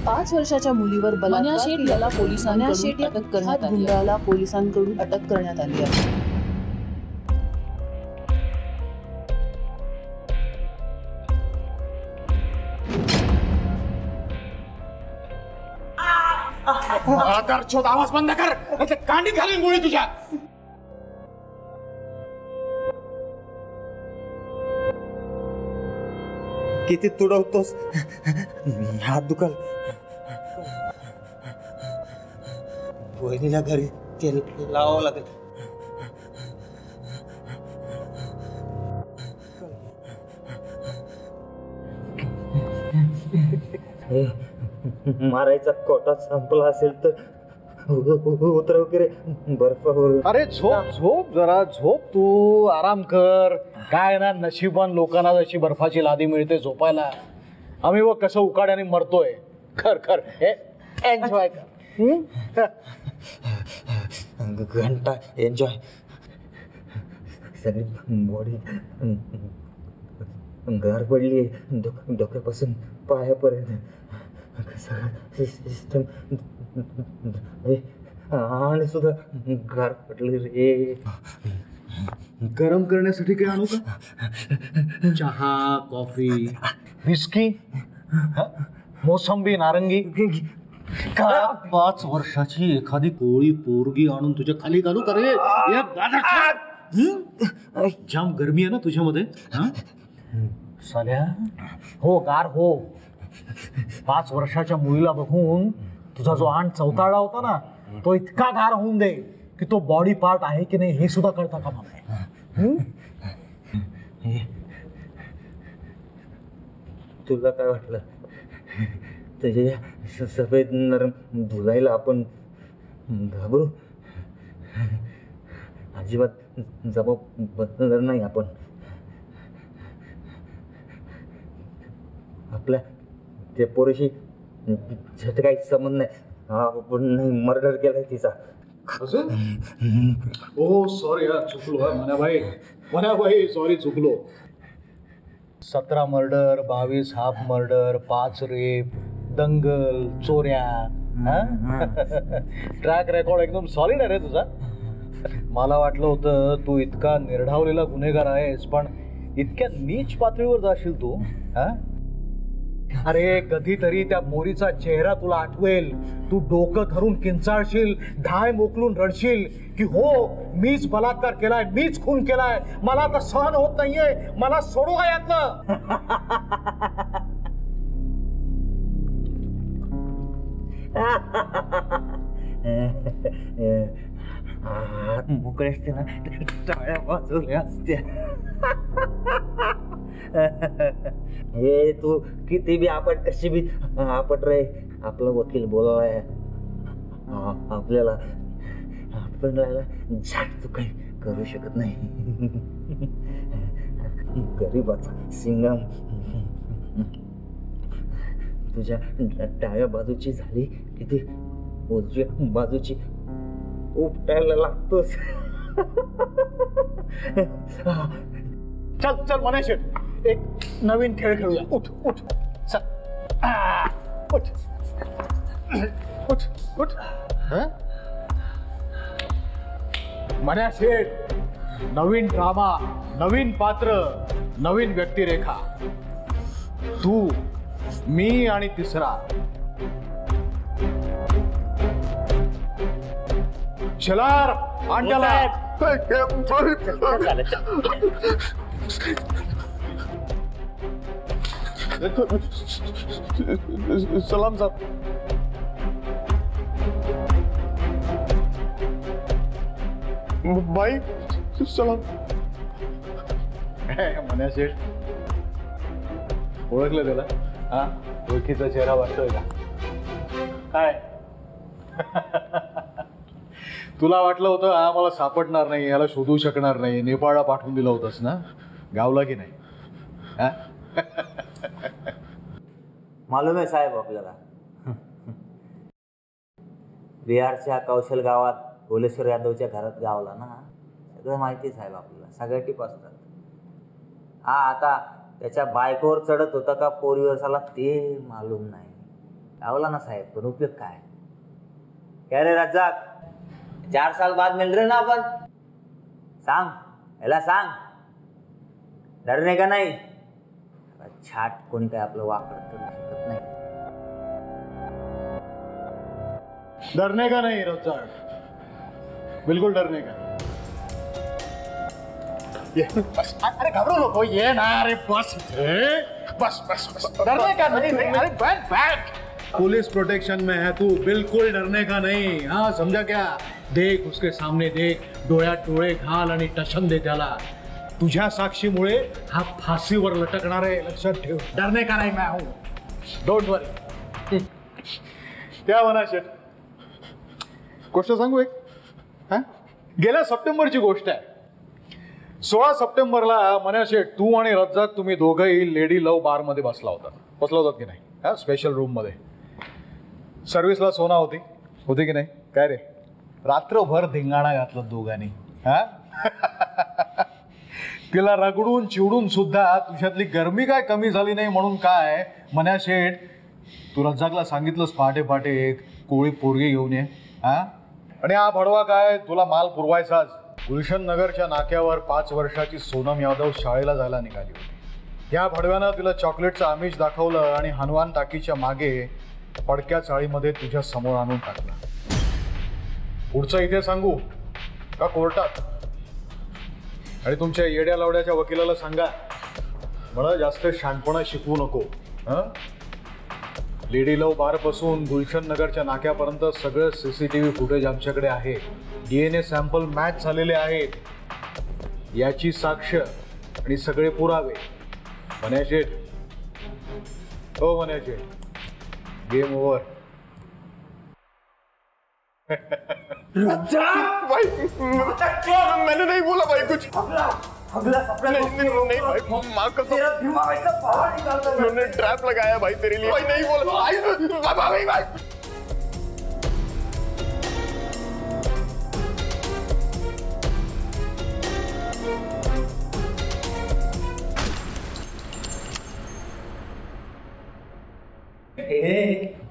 5 वर्षाच्या मुलीवर बलात्कार केल्याला पोलिसांकडून अटक करण्यात आली. गुंडाला पोलिसांकडून अटक करण्यात आली आहे. आदरचोद आवाज बंद कर, नाहीतर कांडीत घालीन गोळी तुझ्या. किती तुडवतोस, हात दुखाल. वहिनीला घरी तेल लावावं लागेल. मारायचा कोटा संपला असेल तर उतरव की रे बर्फावर. अरे झोप झोप जरा झोप, तू आराम कर. काय ना, नशिबान लोकांना जशी बर्फाची लादी मिळते झोपायला, आम्ही व कसं उकाड्याने मरतोय. कर कर हे एन्जॉय कर. घंटा एन्जॉय. सगळी बॉडी गार पडली, डोक्यापासून पायापर्यंत सगळं सिस्टम आणि सुद्धा गार पडली रे. गरम करण्यासाठी काय आणू का? चहा, कॉफी, विस्की, मोसंबी, नारंगी. का 5 वर्षाची एखादी कोळी पोरगी आणून तुझ्या खाली घालू का रे? जाम गरमी आहे ना तुझ्यामध्ये. साल्या हो गार हो. 5 वर्षाच्या मुलीला बघून तुझा जो आण चौताळला होता ना, तो इतका गार होऊन दे की तो बॉडी पार्ट आहे की नाही हे सुद्धा कळता का मला. तुला काय वाटलं तुझ्या सफेद नरम धुलायला आपण घाबरू? अजिबात जबाब बदलणार नाही आपण. आपल्या त्या पोरीशी काही संबंध नाही. आपण मर्डर केलाय तिचा. ओ सॉरी यार, चुकलो. मनाभाई सॉरी, चुकलो. 17 मर्डर, 22 हाफ मर्डर, 5 रेप, दंगल, चोऱ्या. ट्रॅक रेकॉर्ड एकदम सॉलिड आहे रे तुझा. मला वाटलं होतं तू इतका निर्ढावलेला गुन्हेगार आहेस, पण इतक्या नीच पातळीवर जाशील तू. अरे कधीतरी त्या मोरीचा चेहरा तुला आठवेल. तू डोकं धरून किंचाळशील, धाय मोकलून रडशील की हो मीच बलात्कार केलाय, मीच खून केलाय, मला आता सहन होत नाहीये, मला सोडू का यातलं. मोकळे असते ना, टाळ्या वाजवल्या असत्या. हे तू किती बी आपट, कशी बी आपट रे, आपला वकील बोलाय आपल्याला, आपल्याला झाट तू काही करू शकत नाही. गरीबाचा सिंगम तुझ्या डाव्या बाजूची झाली किती उजव्या बाजूची उपटायला लागतोस. चल चल मनेश, एक नवीन खेळ खेळूया. उठ उठ चल, उठ उठ उठ. मन्या शेठ, नवीन ड्रामा, नवीन पात्र, नवीन व्यक्तिरेखा. तू, मी आणि तिसरा. चलार अंड्याला. सलाम साहब. भाई सलाम. मन्या शेठ, ओळखलं त्याला? हा, ओळखीचा चेहरा वाटतोय का काय? तुला वाटलं होतं हा मला सापडणार नाही, याला शोधू शकणार नाही, नेपाळला पाठवून दिलं होतंस ना, गावला की नाही? मालूम आहे साहेब आपल्याला. बिहारच्या कौशल गावात भोलेश्वर यादवच्या घरात गावला ना, सगळं माहिती साहेब आपल्याला, सगळ्या टिप असतात. हा, आता त्याच्या बायकोवर चढत होता का पोरीवर साला ते मालूम नाही. लावला ना साहेब, पण उपयोग काय? क्या रे रज्जाक, 4 साल बाद मिल रहे ना अपन? सांग, याला सांग, डरणे का नाही? छाट कोणी काय आपलं वापर करू शकत नाही. डरने का नहीं रज्जाक, बिल्कुल डरने का. अरे घबरो नको, ये ना. अरे बस बस बस बस, डरने का नहीं. अरे बैठ बैठ. पुलिस प्रोटेक्शन में है तू, बिल्कुल डरने का नहीं. हाँ समझा क्या? देख उसके सामने देख, डोळ्यात डोळे घाल आणि टशन दे त्याला. तुझ्या साक्षीमुळे हा फाशीवर लटकणार आहे, लक्षात ठेव. डरने का नाही मैं हूं, डोंट वरी. त्या म्हणा शेठ, गोष्ट सांगू एक. गेल्या सप्टेंबरची गोष्ट आहे. 16 सप्टेंबरला मन्या शेठ, तू आणि रज्जाक तुम्ही दोघंही लेडी लव बार मध्ये बसला होतात की नाही? हा, स्पेशल रूम मध्ये. सर्व्हिसला सोना होती की नाही? काय रे, रात्रभर धिंगाणा घातला दोघांनी. हा तिला रगडून चिवडून सुद्धा तुझ्यातली गरमी काय कमी झाली नाही. म्हणून काय मन्या शेठ, तू रज्जाकला सांगितलंस पहाटे पहाटे एक कोळी पोरगी घेऊन ये. हा, आणि हा भडवा काय तुला माल पुरवायचाच. गुलशन नगरच्या नाक्यावर 5 वर्षाची सोनम यादव शाळेला जायला निघाली होती. या भडव्यानं तिला चॉकलेटचं आमिष दाखवलं आणि हनुमान टाकीच्या मागे पडक्या चाळीमध्ये तुझ्या समोर आणून टाकलं. पुढचं इथे सांगू का कोर्टात? आणि तुमच्या येड्या लावड्याच्या वकिलाला सांगा, मला जास्त शहाणपणा शिकवू नको. लेडी लव बारपासून गुलशन नगरच्या नाक्यापर्यंत सगळं CCTV फुटेज आमच्याकडे आहे. DNA सॅम्पल मॅच झालेले आहेत, याची साक्ष आणि सगळे पुरावे. मन्या शेठ, हो मन्या शेठ, गेम ओव्हर. मैंने नहीं बोला भाई कुछ. नहीं भाई, माँ कसम, उन्होंने ट्रैप लगाया भाई तेरे लिए. भाई नहीं बोला भाई.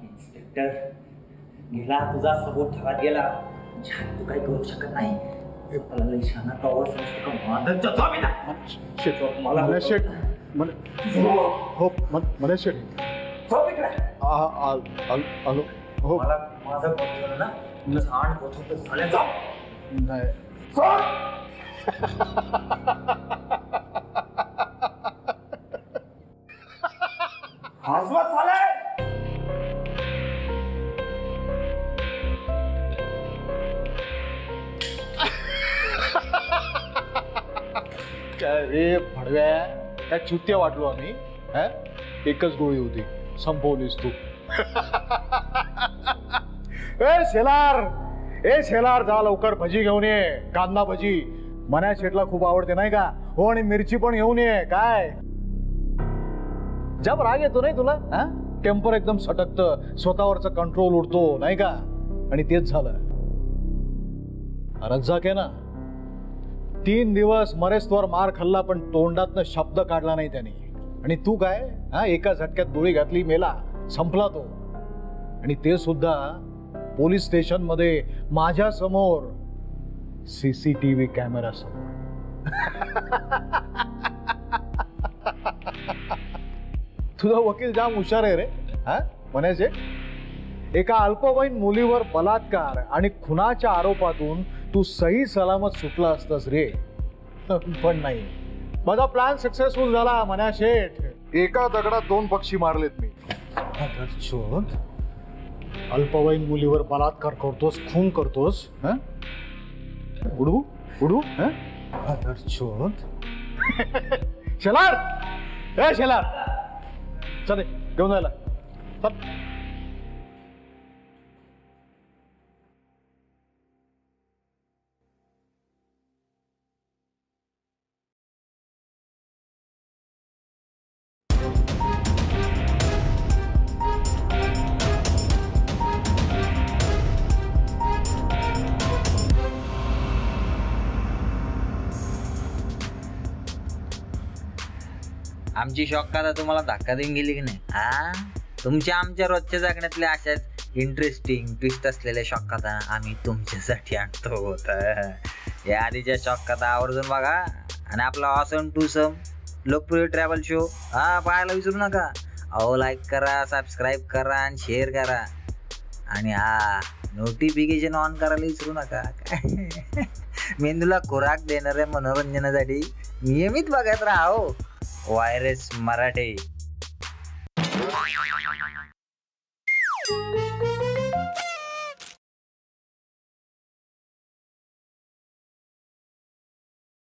इन्स्पेक्टर, गेला तुझा सबूत ठेवत गेला. तू काही करू शकत नाही. मला लई शाना कवर समजतो का? मांडरच्या जमीन मला मन्या शेठ, हो मन्या शेठ, आलो. हो, मला माझं बघतो ना, तुला झाड पोचवतो झाल्या जा. नाही. हसवत झालंय. काय रे भडव्या, काय चुत्या वाटलो आम्ही? हा, एकच गोळी होती, संपवलीस तू. ए शेलार, जा लवकर भजी घेऊन ये, कांदा भजी. मन्या शेठला खूप आवडते नाही का? हो, आणि मिरची पण घेऊन ये. काय जब राग येतो नाही तुला? हा, टेम्पर एकदम सटकतं, स्वतःवरचा कंट्रोल उडतो नाही का? आणि तेच झालं. रज्जाक आहे ना, 3 दिवस मरेस्तवर मार खाल्ला, पण तोंडातनं शब्द काढला नाही त्याने. आणि तू काय, हा, एका झटक्यात गोळी घातली, मेला, संपला तो. आणि ते सुद्धा पोलीस स्टेशन मध्ये माझ्या समोर, CCTV कॅमेरा समोर. तुझा वकील जाम हुशार आहे रे. हा, म्हणायचे एका अल्पवयीन मुलीवर बलात्कार आणि खुनाच्या आरोपातून तू सही सलामत सुटला असतास रे. पण नाही, माझा प्लॅन सक्सेसफुल झाला मन्या शेठ. एका दगडात 2 पक्षी मारलेत मी. अल्पवयीन मुलीवर बलात्कार करतोस, खून करतोस. उडू उडू. शेलार, ए शेलार, चल घेऊन जायला. आमची शॉक का तुम्हाला धक्का देऊन गेली की नाही? हा, तुमच्या आमच्या रोजच्या जगण्यातल्या अशाच इंटरेस्टिंग ट्विस्ट असलेल्या शॉक कथा आम्ही तुमच्यासाठी आणतो होता. या आधीच्या शॉक कथा आवर्जून बघा आणि आपला ऑसम टू सम लोकप्रिय ट्रॅव्हल शो पाहायला विसरू नका. अहो लाईक करा, सबस्क्राईब करा आणि शेअर करा आणि नोटिफिकेशन ऑन करायला विसरू नका. मेंदूला खुराक देणाऱ्या मनोरंजनासाठी नियमित बघत राहा व्हायरस मराठी.